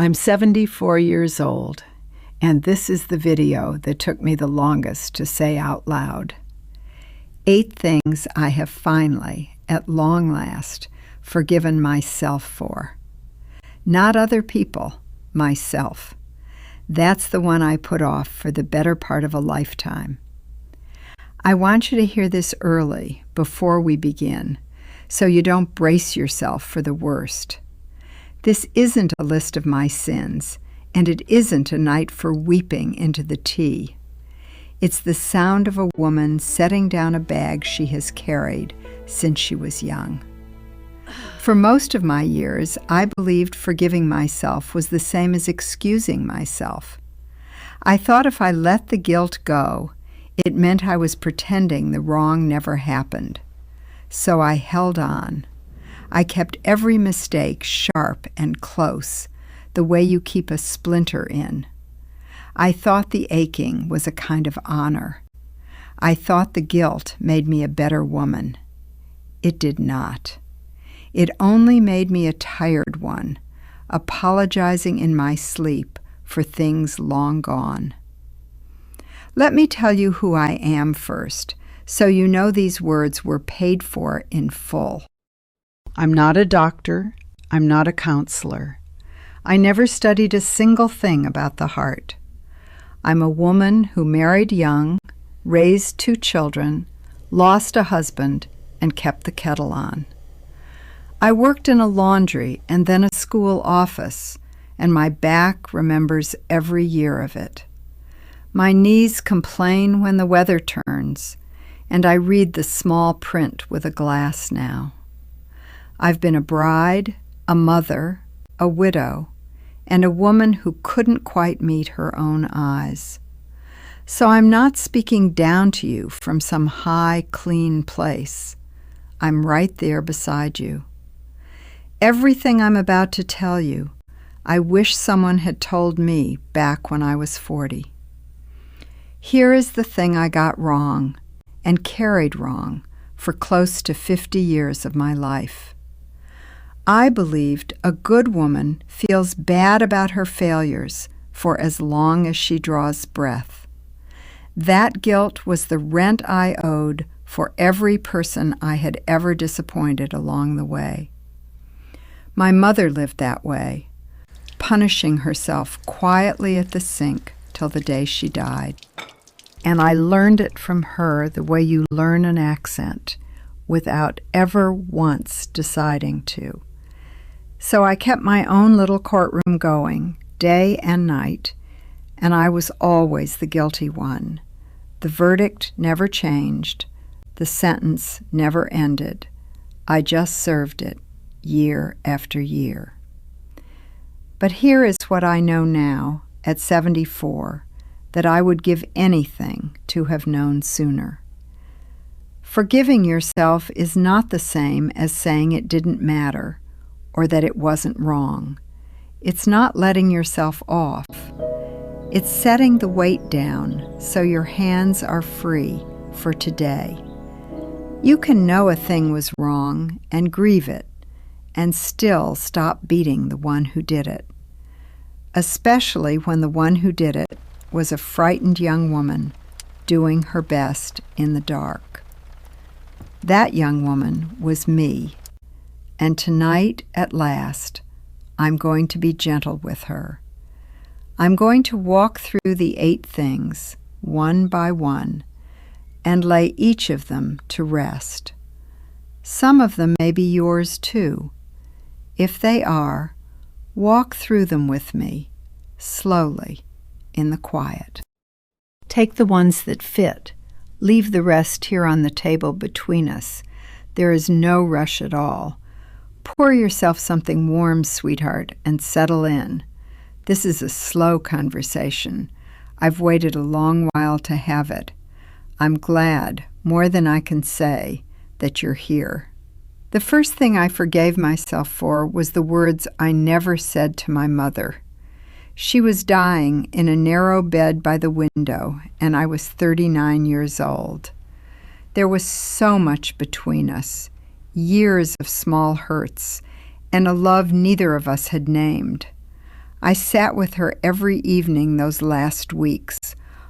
I'm 74 years old, and this is the video that took me the longest to say out loud. 8 things I have finally, at long last, forgiven myself for. Not other people, myself. That's the one I put off for the better part of a lifetime. I want you to hear this early, before we begin, so you don't brace yourself for the worst. This isn't a list of my sins, and it isn't a night for weeping into the tea. It's the sound of a woman setting down a bag she has carried since she was young. For most of my years, I believed forgiving myself was the same as excusing myself. I thought if I let the guilt go, it meant I was pretending the wrong never happened. So I held on. I kept every mistake sharp and close, the way you keep a splinter in. I thought the aching was a kind of honor. I thought the guilt made me a better woman. It did not. It only made me a tired one, apologizing in my sleep for things long gone. Let me tell you who I am first, so you know these words were paid for in full. I'm not a doctor. I'm not a counselor. I never studied a single thing about the heart. I'm a woman who married young, raised 2 children, lost a husband, and kept the kettle on. I worked in a laundry and then a school office, and my back remembers every year of it. My knees complain when the weather turns, and I read the small print with a glass now. I've been a bride, a mother, a widow, and a woman who couldn't quite meet her own eyes. So I'm not speaking down to you from some high, clean place. I'm right there beside you. Everything I'm about to tell you, I wish someone had told me back when I was 40. Here is the thing I got wrong and carried wrong for close to 50 years of my life. I believed a good woman feels bad about her failures for as long as she draws breath. That guilt was the rent I owed for every person I had ever disappointed along the way. My mother lived that way, punishing herself quietly at the sink till the day she died. And I learned it from her the way you learn an accent without ever once deciding to. So I kept my own little courtroom going, day and night, and I was always the guilty one. The verdict never changed. The sentence never ended. I just served it, year after year. But here is what I know now, at 74, that I would give anything to have known sooner. Forgiving yourself is not the same as saying it didn't matter, or that it wasn't wrong. It's not letting yourself off. It's setting the weight down so your hands are free for today. You can know a thing was wrong and grieve it, and still stop beating the one who did it, especially when the one who did it was a frightened young woman doing her best in the dark. That young woman was me. And tonight, at last, I'm going to be gentle with her. I'm going to walk through the 8 things, one by one, and lay each of them to rest. Some of them may be yours too. If they are, walk through them with me, slowly, in the quiet. Take the ones that fit. Leave the rest here on the table between us. There is no rush at all. Pour yourself something warm, sweetheart, and settle in. This is a slow conversation. I've waited a long while to have it. I'm glad, more than I can say, that you're here. The first thing I forgave myself for was the words I never said to my mother. She was dying in a narrow bed by the window, and I was 39 years old. There was so much between us. Years of small hurts, and a love neither of us had named. I sat with her every evening those last weeks,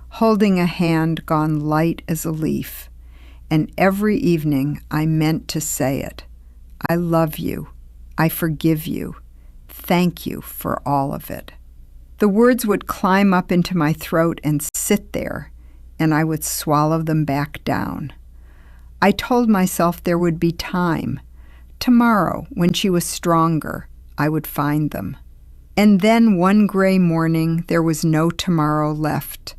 holding a hand gone light as a leaf, and every evening I meant to say it. I love you. I forgive you. Thank you for all of it. The words would climb up into my throat and sit there, and I would swallow them back down. I told myself there would be time. Tomorrow, when she was stronger, I would find them. And then one gray morning there was no tomorrow left,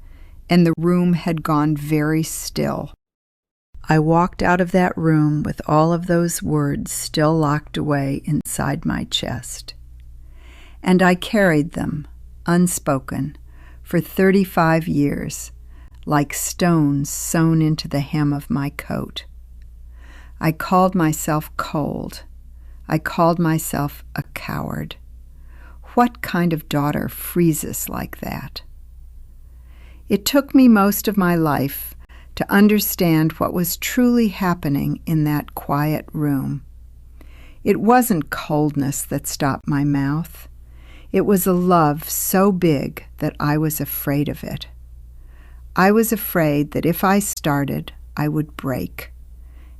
and the room had gone very still. I walked out of that room with all of those words still locked away inside my chest. And I carried them, unspoken, for 35 years, like stones sewn into the hem of my coat. I called myself cold. I called myself a coward. What kind of daughter freezes like that? It took me most of my life to understand what was truly happening in that quiet room. It wasn't coldness that stopped my mouth. It was a love so big that I was afraid of it. I was afraid that if I started, I would break,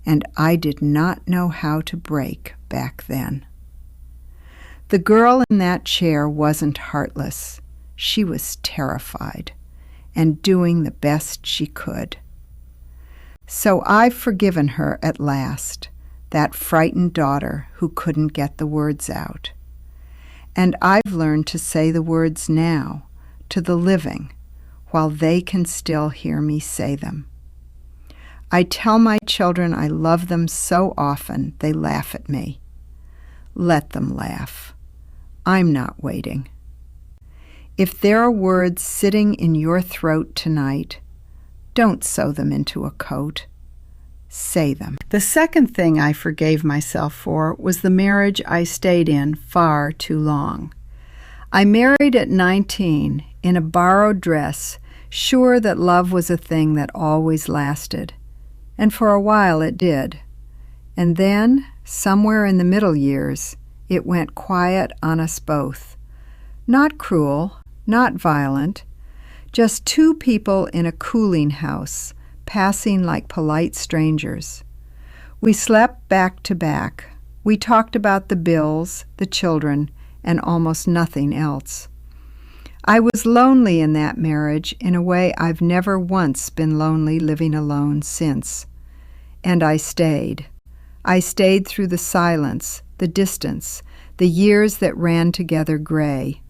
and I did not know how to break back then. The girl in that chair wasn't heartless. She was terrified and doing the best she could. So I've forgiven her at last, that frightened daughter who couldn't get the words out. And I've learned to say the words now to the living while they can still hear me say them. I tell my children I love them so often they laugh at me. Let them laugh. I'm not waiting. If there are words sitting in your throat tonight, don't sew them into a coat. Say them. The second thing I forgave myself for was the marriage I stayed in far too long. I married at 19 in a borrowed dress, sure that love was a thing that always lasted. And for a while it did. And then, somewhere in the middle years, it went quiet on us both. Not cruel, not violent, just two people in a cooling house, passing like polite strangers. We slept back to back. We talked about the bills, the children, and almost nothing else. I was lonely in that marriage in a way I've never once been lonely living alone since. And I stayed. I stayed through the silence, the distance, the years that ran together gray.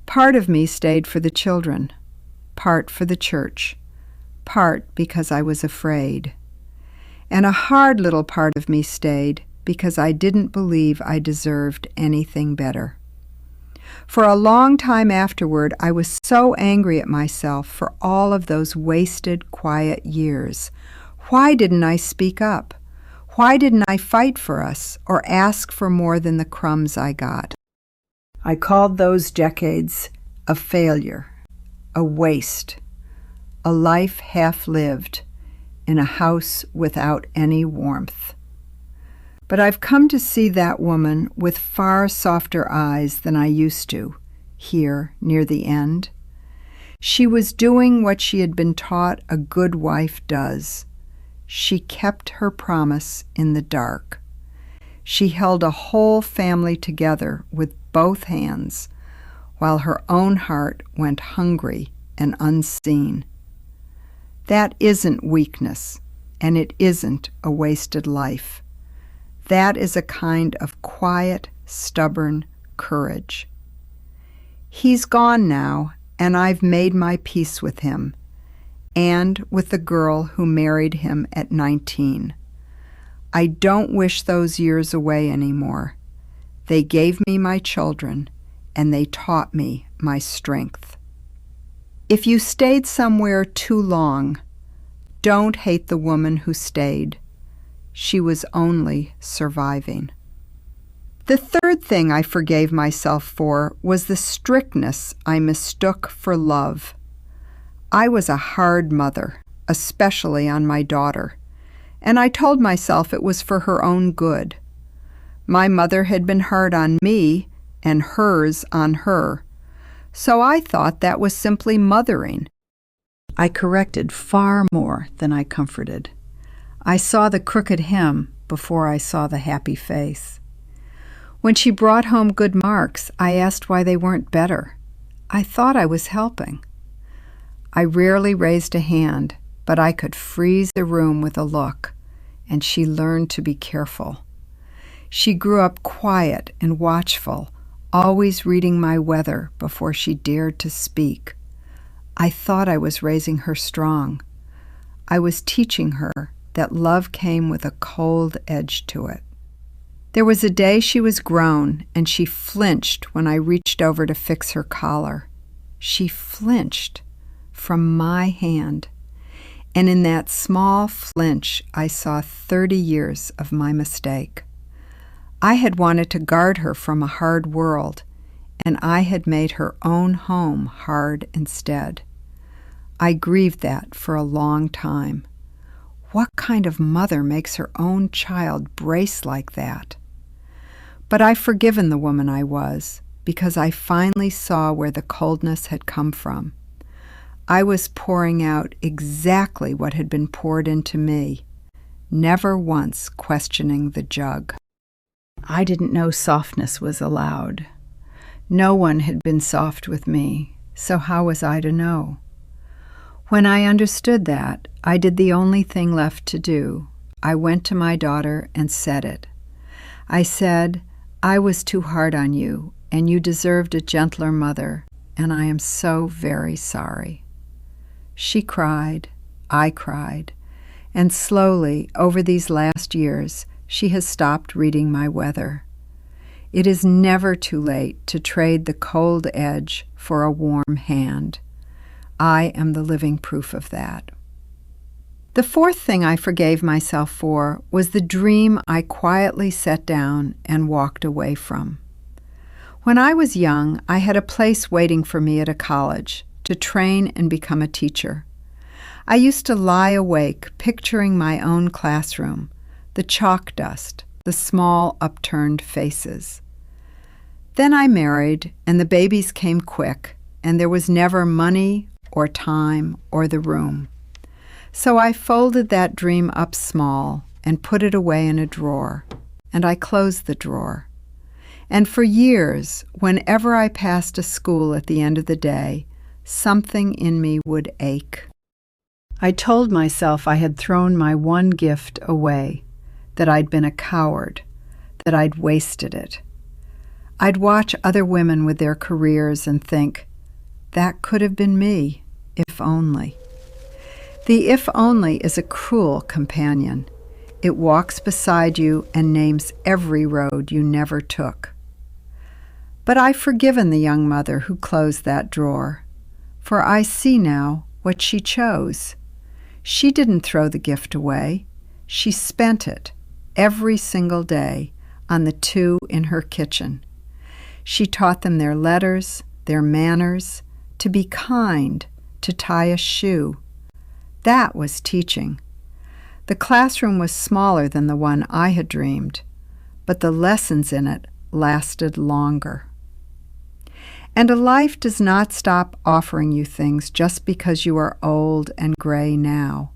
Part of me stayed for the children, part for the church, part because I was afraid. And a hard little part of me stayed because I didn't believe I deserved anything better. For a long time afterward, I was so angry at myself for all of those wasted, quiet years. Why didn't I speak up? Why didn't I fight for us or ask for more than the crumbs I got? I called those decades a failure, a waste, a life half-lived in a house without any warmth. But I've come to see that woman with far softer eyes than I used to, here near the end. She was doing what she had been taught a good wife does. She kept her promise in the dark. She held a whole family together with both hands, while her own heart went hungry and unseen. That isn't weakness, and it isn't a wasted life. That is a kind of quiet, stubborn courage. He's gone now, and I've made my peace with him, and with the girl who married him at 19. I don't wish those years away anymore. They gave me my children, and they taught me my strength. If you stayed somewhere too long, don't hate the woman who stayed. She was only surviving. The third thing I forgave myself for was the strictness I mistook for love. I was a hard mother, especially on my daughter, and I told myself it was for her own good. My mother had been hard on me and hers on her, so I thought that was simply mothering. I corrected far more than I comforted. I saw the crooked hem before I saw the happy face. When she brought home good marks, I asked why they weren't better. I thought I was helping. I rarely raised a hand, but I could freeze the room with a look, and she learned to be careful. She grew up quiet and watchful, always reading my weather before she dared to speak. I thought I was raising her strong. I was teaching her that love came with a cold edge to it. There was a day she was grown, and she flinched when I reached over to fix her collar. She flinched from my hand, and in that small flinch I saw 30 years of my mistake. I had wanted to guard her from a hard world, and I had made her own home hard instead. I grieved that for a long time. What kind of mother makes her own child brace like that? But I've forgiven the woman I was, because I finally saw where the coldness had come from. I was pouring out exactly what had been poured into me, never once questioning the jug. I didn't know softness was allowed. No one had been soft with me, so how was I to know? When I understood that, I did the only thing left to do. I went to my daughter and said it. I said, I was too hard on you, and you deserved a gentler mother, and I am so very sorry. She cried, I cried, and slowly, over these last years, she has stopped reading my weather. It is never too late to trade the cold edge for a warm hand. I am the living proof of that. The fourth thing I forgave myself for was the dream I quietly set down and walked away from. When I was young, I had a place waiting for me at a college to train and become a teacher. I used to lie awake picturing my own classroom, the chalk dust, the small upturned faces. Then I married, and the babies came quick, and there was never money or time or the room. So I folded that dream up small and put it away in a drawer, and I closed the drawer. And for years, whenever I passed a school at the end of the day, something in me would ache. I told myself I had thrown my one gift away, that I'd been a coward, that I'd wasted it. I'd watch other women with their careers and think, that could have been me, if only. The if only is a cruel companion. It walks beside you and names every road you never took. But I've forgiven the young mother who closed that drawer, for I see now what she chose. She didn't throw the gift away. She spent it every single day on the two in her kitchen. She taught them their letters, their manners, to be kind, to tie a shoe. That was teaching. The classroom was smaller than the one I had dreamed, but the lessons in it lasted longer. And a life does not stop offering you things just because you are old and gray now.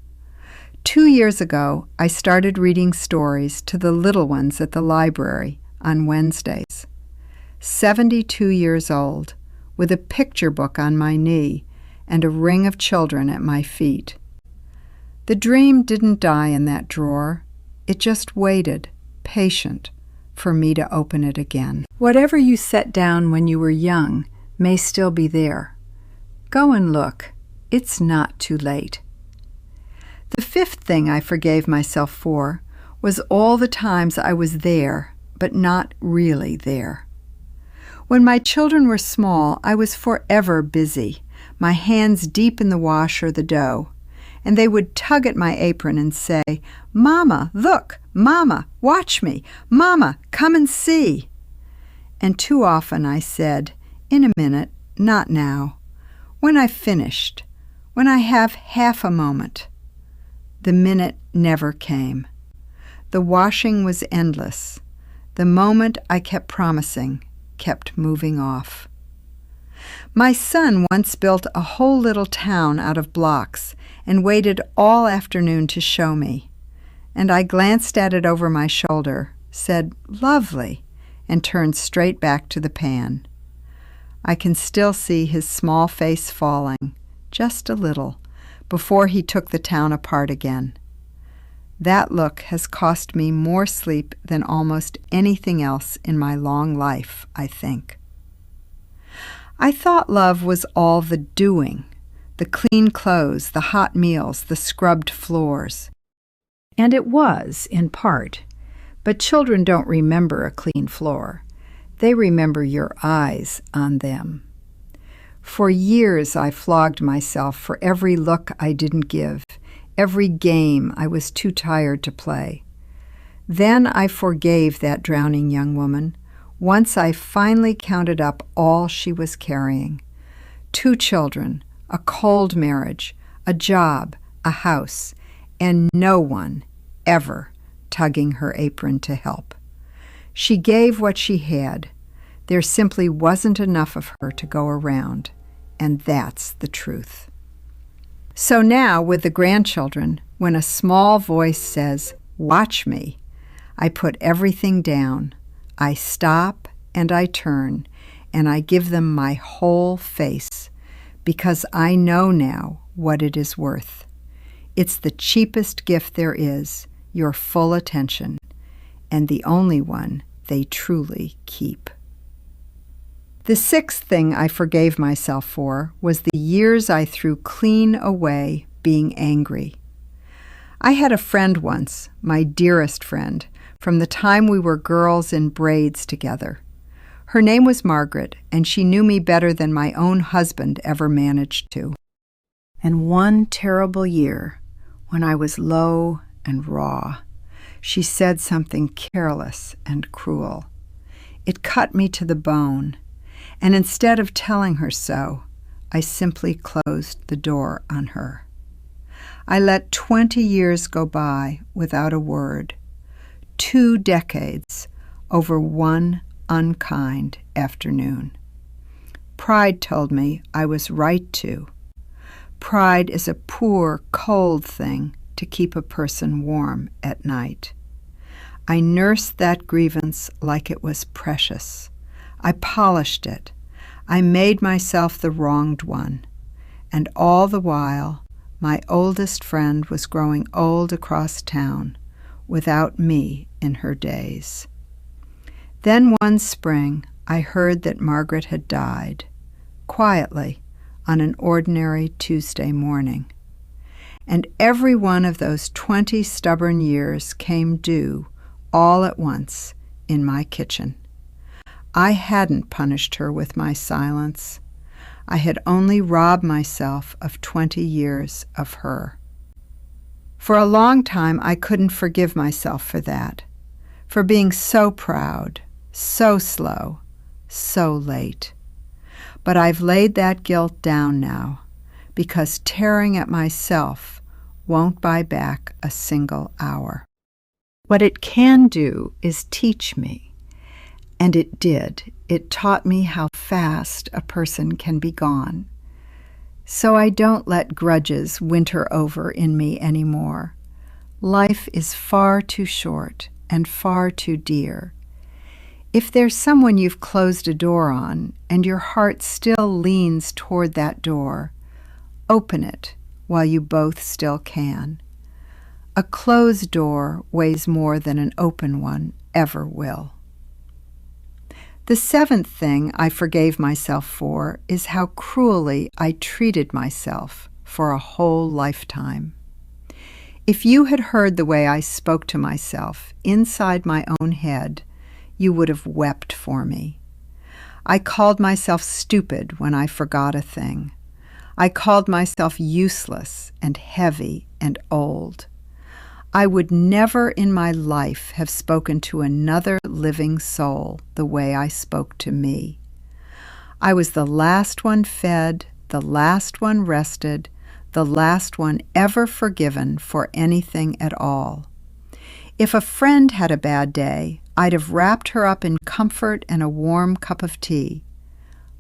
2 years ago, I started reading stories to the little ones at the library on Wednesdays. 72 years old, with a picture book on my knee and a ring of children at my feet. The dream didn't die in that drawer. It just waited, patient, for me to open it again. Whatever you set down when you were young may still be there. Go and look. It's not too late. The fifth thing I forgave myself for was all the times I was there, but not really there. When my children were small, I was forever busy, my hands deep in the wash or the dough, and they would tug at my apron and say, "Mama, look! Mama, watch me! Mama, come and see!" And too often I said, "In a minute, not now. When I've finished, when I have half a moment." The minute never came. The washing was endless. The moment I kept promising kept moving off. My son once built a whole little town out of blocks and waited all afternoon to show me. And I glanced at it over my shoulder, said, "Lovely," and turned straight back to the pan. I can still see his small face falling, just a little, before he took the town apart again. That look has cost me more sleep than almost anything else in my long life, I think. I thought love was all the doing, the clean clothes, the hot meals, the scrubbed floors. And it was, in part, but children don't remember a clean floor. They remember your eyes on them. For years I flogged myself for every look I didn't give, every game I was too tired to play. Then I forgave that drowning young woman, once I finally counted up all she was carrying. 2 children, a cold marriage, a job, a house, and no one ever tugging her apron to help. She gave what she had. There simply wasn't enough of her to go around, and that's the truth. So now, with the grandchildren, when a small voice says, "Watch me," I put everything down. I stop and I turn, and I give them my whole face, because I know now what it is worth. It's the cheapest gift there is, your full attention, and the only one they truly keep. The 6th thing I forgave myself for was the years I threw clean away being angry. I had a friend once, my dearest friend, from the time we were girls in braids together. Her name was Margaret, and she knew me better than my own husband ever managed to. And one terrible year, when I was low and raw, she said something careless and cruel. It cut me to the bone, and instead of telling her so, I simply closed the door on her. I let 20 years go by without a word, 2 decades over one unkind afternoon. Pride told me I was right to. Pride is a poor, cold thing to keep a person warm at night. I nursed that grievance like it was precious. I polished it. I made myself the wronged one. And all the while, my oldest friend was growing old across town, without me in her days. Then one spring, I heard that Margaret had died, quietly, on an ordinary Tuesday morning. And every one of those 20 stubborn years came due all at once in my kitchen. I hadn't punished her with my silence. I had only robbed myself of 20 years of her. For a long time, I couldn't forgive myself for that, for being so proud, so slow, so late. But I've laid that guilt down now, because tearing at myself won't buy back a single hour. What it can do is teach me, and it did. It taught me how fast a person can be gone. So I don't let grudges winter over in me anymore. Life is far too short and far too dear. If there's someone you've closed a door on and your heart still leans toward that door, open it while you both still can. A closed door weighs more than an open one ever will. The 7th thing I forgave myself for is how cruelly I treated myself for a whole lifetime. If you had heard the way I spoke to myself inside my own head, you would have wept for me. I called myself stupid when I forgot a thing. I called myself useless and heavy and old. I would never in my life have spoken to another living soul the way I spoke to me. I was the last one fed, the last one rested, the last one ever forgiven for anything at all. If a friend had a bad day, I'd have wrapped her up in comfort and a warm cup of tea.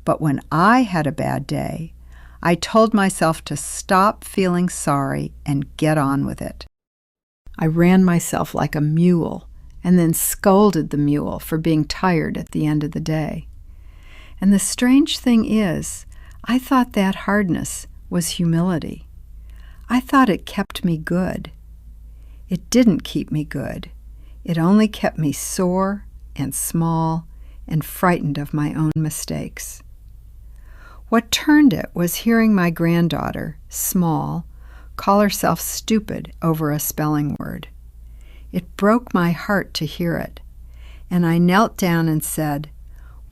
But when I had a bad day, I told myself to stop feeling sorry and get on with it. I ran myself like a mule and then scolded the mule for being tired at the end of the day. And the strange thing is, I thought that hardness was humility. I thought it kept me good. It didn't keep me good. It only kept me sore and small and frightened of my own mistakes. What turned it was hearing my granddaughter, Small, call herself stupid over a spelling word. It broke my heart to hear it, and I knelt down and said,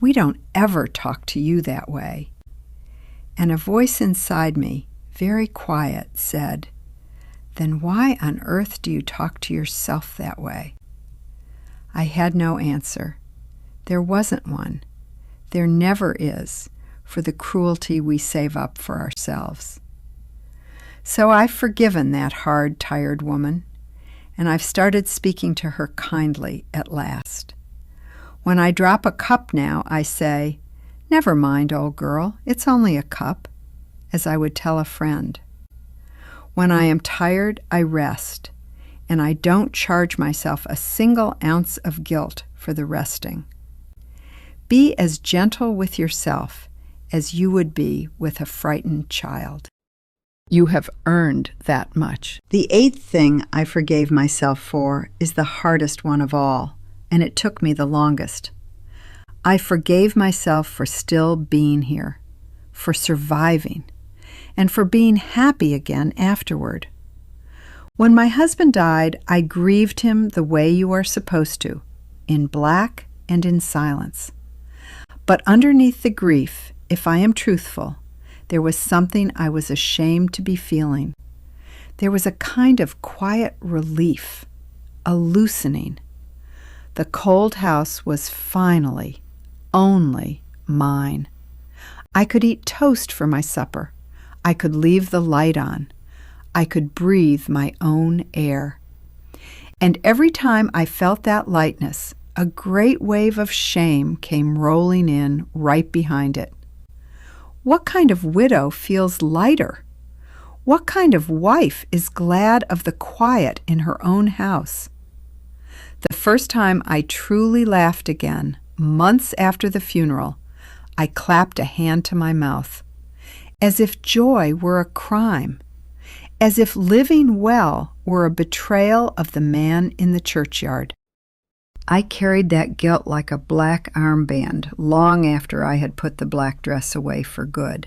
"We don't ever talk to you that way." And a voice inside me, very quiet, said, "Then why on earth do you talk to yourself that way?" I had no answer. There wasn't one. There never is, for the cruelty we save up for ourselves. So I've forgiven that hard, tired woman, and I've started speaking to her kindly at last. When I drop a cup now, I say, "Never mind, old girl, it's only a cup," as I would tell a friend. When I am tired, I rest, and I don't charge myself a single ounce of guilt for the resting. Be as gentle with yourself as you would be with a frightened child. You have earned that much. The 8th thing I forgave myself for is the hardest one of all, and it took me the longest. I forgave myself for still being here, for surviving, and for being happy again afterward. When my husband died, I grieved him the way you are supposed to, in black and in silence. But underneath the grief, if I am truthful, there was something I was ashamed to be feeling. There was a kind of quiet relief, a loosening. The cold house was finally only mine. I could eat toast for my supper. I could leave the light on. I could breathe my own air. And every time I felt that lightness, a great wave of shame came rolling in right behind it. What kind of widow feels lighter? What kind of wife is glad of the quiet in her own house? The first time I truly laughed again, months after the funeral, I clapped a hand to my mouth, as if joy were a crime, as if living well were a betrayal of the man in the churchyard. I carried that guilt like a black armband long after I had put the black dress away for good.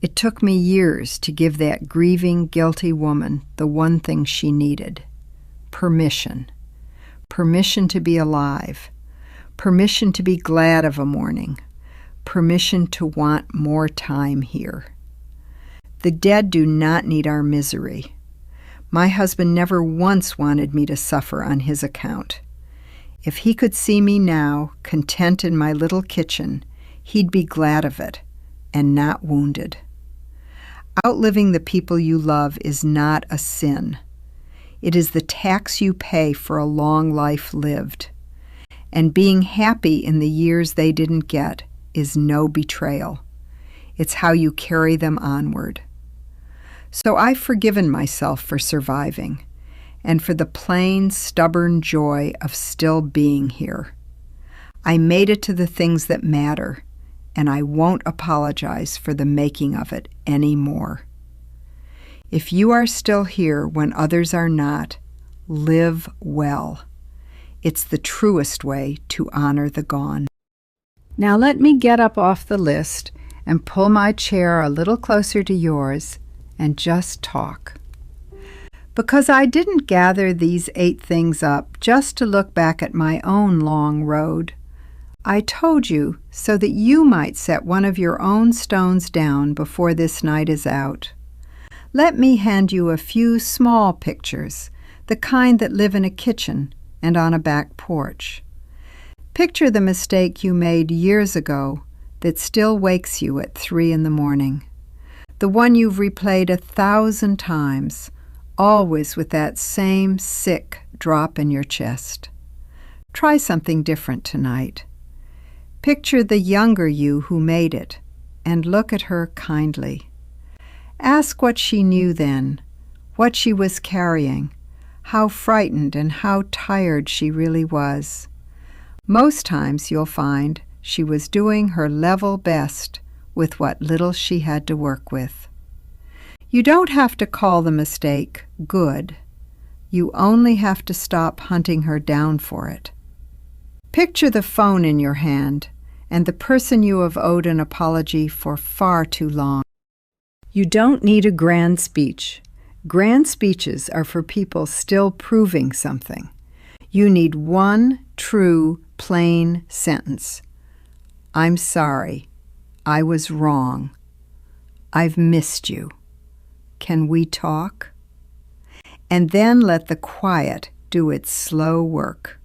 It took me years to give that grieving, guilty woman the one thing she needed: permission. Permission to be alive. Permission to be glad of a morning. Permission to want more time here. The dead do not need our misery. My husband never once wanted me to suffer on his account. If he could see me now, content in my little kitchen, he'd be glad of it, and not wounded. Outliving the people you love is not a sin. It is the tax you pay for a long life lived. And being happy in the years they didn't get is no betrayal. It's how you carry them onward. So I've forgiven myself for surviving, and for the plain, stubborn joy of still being here. I made it to the things that matter, and I won't apologize for the making of it anymore. If you are still here when others are not, live well. It's the truest way to honor the gone. Now let me get up off the list and pull my chair a little closer to yours and just talk. Because I didn't gather these 8 things up just to look back at my own long road. I told you so that you might set one of your own stones down before this night is out. Let me hand you a few small pictures, the kind that live in a kitchen and on a back porch. Picture the mistake you made years ago that still wakes you at 3 in the morning. The one you've replayed 1,000 times, always with that same sick drop in your chest. Try something different tonight. Picture the younger you who made it, and look at her kindly. Ask what she knew then, what she was carrying, how frightened and how tired she really was. Most times you'll find she was doing her level best with what little she had to work with. You don't have to call the mistake good. You only have to stop hunting her down for it. Picture the phone in your hand and the person you have owed an apology for far too long. You don't need a grand speech. Grand speeches are for people still proving something. You need one true, plain sentence. I'm sorry. I was wrong. I've missed you. Can we talk? And then let the quiet do its slow work.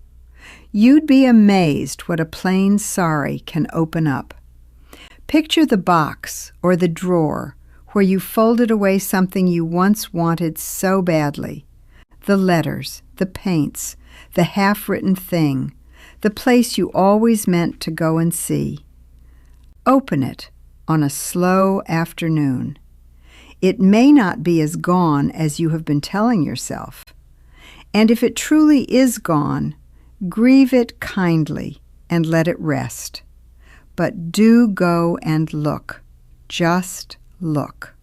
You'd be amazed what a plain sorry can open up. Picture the box or the drawer where you folded away something you once wanted so badly. The letters, the paints, the half-written thing, the place you always meant to go and see. Open it on a slow afternoon. It may not be as gone as you have been telling yourself. And if it truly is gone, grieve it kindly and let it rest. But do go and look. Just look.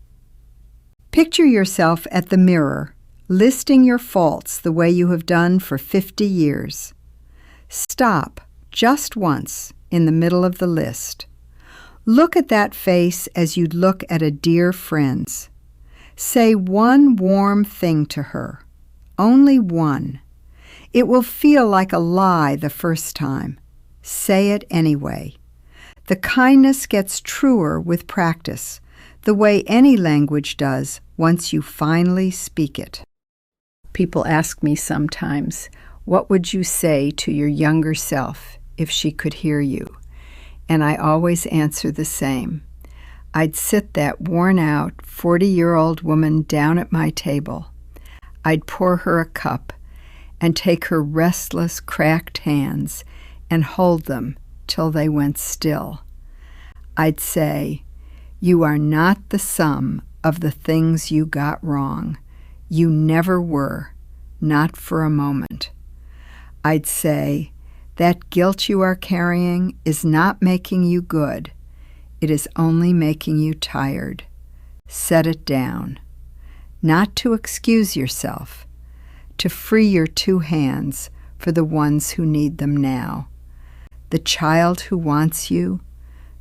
Picture yourself at the mirror, listing your faults the way you have done for 50 years. Stop just once in the middle of the list. Look at that face as you'd look at a dear friend's. Say one warm thing to her, only one. It will feel like a lie the first time. Say it anyway. The kindness gets truer with practice, the way any language does once you finally speak it. People ask me sometimes, what would you say to your younger self if she could hear you? And I always answer the same. I'd sit that worn-out 40-year-old woman down at my table. I'd pour her a cup and take her restless, cracked hands and hold them till they went still. I'd say, "You are not the sum of the things you got wrong. You never were, not for a moment." I'd say, "That guilt you are carrying is not making you good. It is only making you tired. Set it down." Not to excuse yourself, to free your two hands for the ones who need them now. The child who wants you,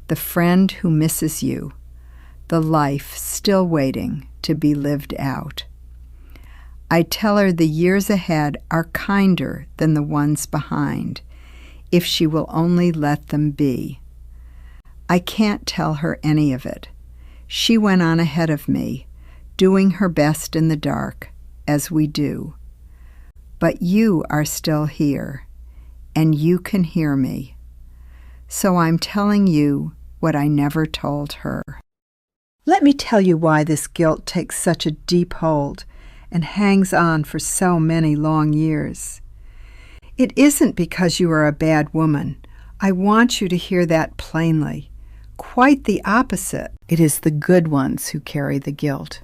the friend who misses you, the life still waiting to be lived out. I tell her the years ahead are kinder than the ones behind, if she will only let them be. I can't tell her any of it. She went on ahead of me, doing her best in the dark, as we do. But you are still here, and you can hear me. So I'm telling you what I never told her. Let me tell you why this guilt takes such a deep hold and hangs on for so many long years. It isn't because you are a bad woman. I want you to hear that plainly. Quite the opposite. It is the good ones who carry the guilt.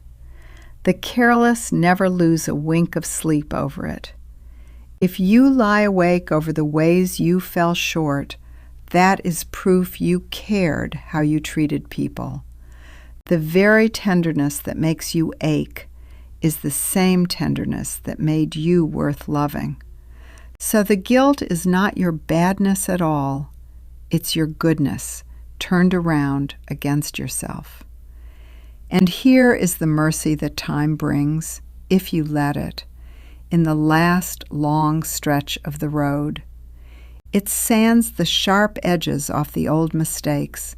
The careless never lose a wink of sleep over it. If you lie awake over the ways you fell short, that is proof you cared how you treated people. The very tenderness that makes you ache is the same tenderness that made you worth loving. So the guilt is not your badness at all. It's your goodness turned around against yourself. And here is the mercy that time brings, if you let it, in the last long stretch of the road. It sands the sharp edges off the old mistakes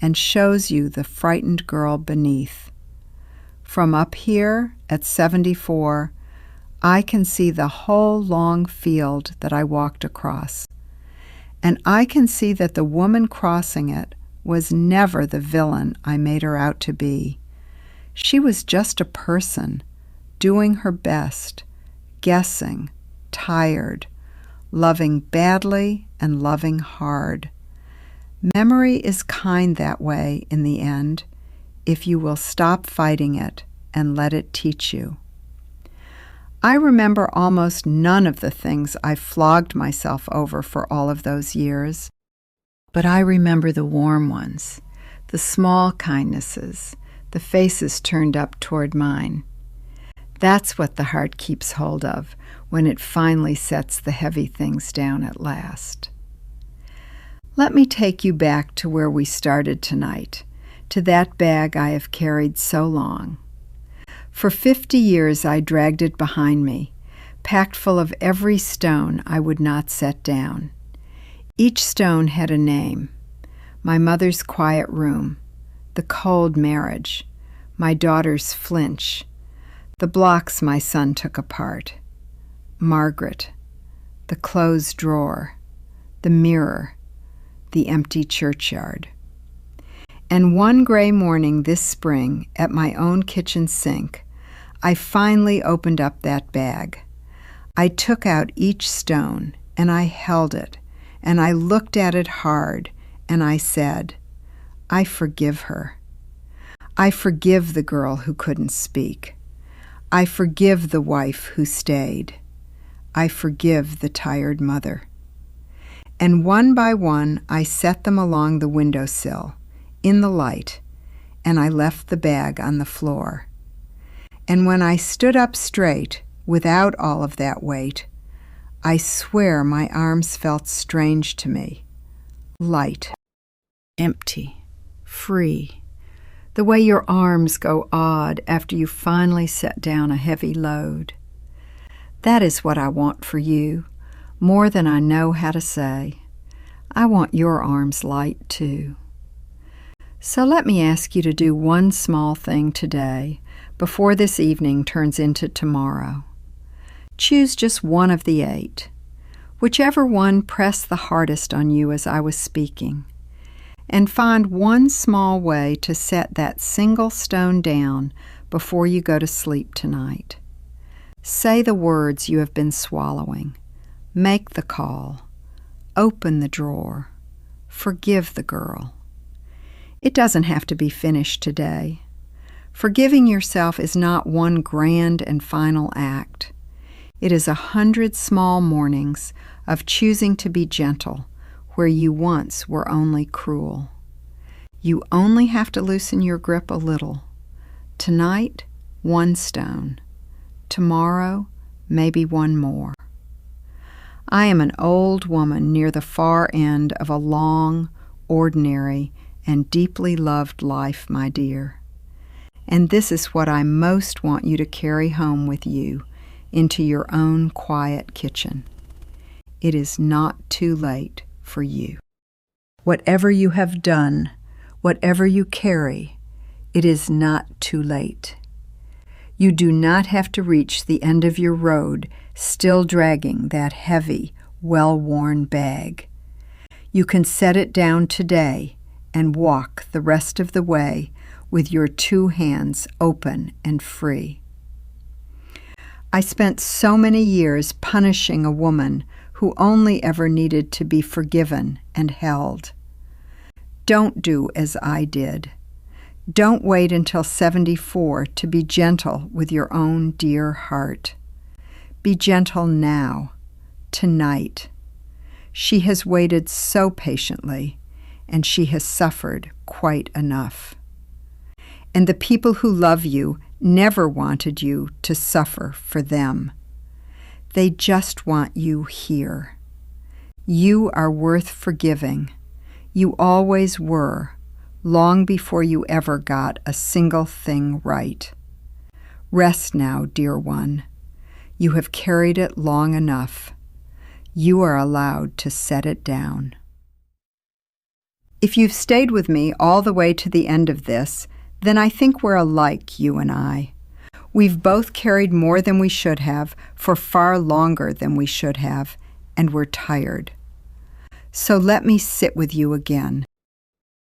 and shows you the frightened girl beneath. From up here at 74, I can see the whole long field that I walked across. And I can see that the woman crossing it was never the villain I made her out to be. She was just a person, doing her best, guessing, tired, loving badly and loving hard. Memory is kind that way in the end, if you will stop fighting it and let it teach you. I remember almost none of the things I flogged myself over for all of those years, but I remember the warm ones, the small kindnesses, the faces turned up toward mine. That's what the heart keeps hold of when it finally sets the heavy things down at last. Let me take you back to where we started tonight, to that bag I have carried so long. For 50 years I dragged it behind me, packed full of every stone I would not set down. Each stone had a name: my mother's quiet room, the cold marriage, my daughter's flinch, the blocks my son took apart, Margaret, the closed drawer, the mirror, the empty churchyard. And one gray morning this spring, at my own kitchen sink, I finally opened up that bag. I took out each stone, and I held it, and I looked at it hard, and I said, I forgive her. I forgive the girl who couldn't speak. I forgive the wife who stayed. I forgive the tired mother. And one by one I set them along the windowsill, in the light, and I left the bag on the floor. And when I stood up straight, without all of that weight, I swear my arms felt strange to me. Light, empty, free, the way your arms go odd after you finally set down a heavy load. That is what I want for you, more than I know how to say. I want your arms light too. So let me ask you to do one small thing today, before this evening turns into tomorrow. Choose just one of the 8, whichever one pressed the hardest on you as I was speaking, and find one small way to set that single stone down before you go to sleep tonight. Say the words you have been swallowing. Make the call. Open the drawer. Forgive the girl. It doesn't have to be finished today. Forgiving yourself is not one grand and final act. It is 100 small mornings of choosing to be gentle where you once were only cruel. You only have to loosen your grip a little. Tonight, 1 stone. Tomorrow, maybe 1 more. I am an old woman near the far end of a long, ordinary, and deeply loved life, my dear. And this is what I most want you to carry home with you into your own quiet kitchen. It is not too late for you. Whatever you have done, whatever you carry, it is not too late. You do not have to reach the end of your road still dragging that heavy, well-worn bag. You can set it down today and walk the rest of the way with your 2 hands open and free. I spent so many years punishing a woman who only ever needed to be forgiven and held. Don't do as I did. Don't wait until 74 to be gentle with your own dear heart. Be gentle now, tonight. She has waited so patiently, and she has suffered quite enough. And the people who love you never wanted you to suffer for them. They just want you here. You are worth forgiving. You always were, long before you ever got a single thing right. Rest now, dear one. You have carried it long enough. You are allowed to set it down. If you've stayed with me all the way to the end of this, then I think we're alike, you and I. We've both carried more than we should have for far longer than we should have, and we're tired. So let me sit with you again.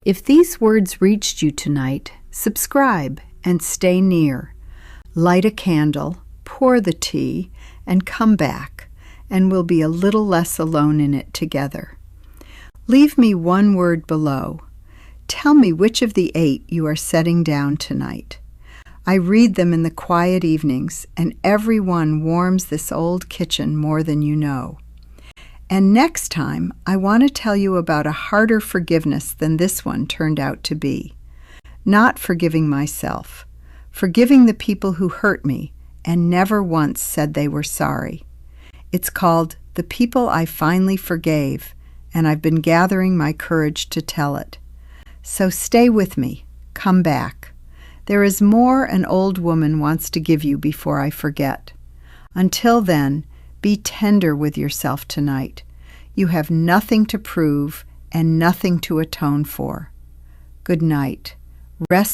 If these words reached you tonight, subscribe and stay near. Light a candle, pour the tea, and come back, and we'll be a little less alone in it together. Leave me one word below. Tell me which of the 8 you are setting down tonight. I read them in the quiet evenings, and every one warms this old kitchen more than you know. And next time, I want to tell you about a harder forgiveness than this one turned out to be. Not forgiving myself, forgiving the people who hurt me and never once said they were sorry. It's called The People I Finally Forgave, and I've been gathering my courage to tell it. So stay with me. Come back. There is more an old woman wants to give you before I forget. Until then, be tender with yourself tonight. You have nothing to prove and nothing to atone for. Good night. Rest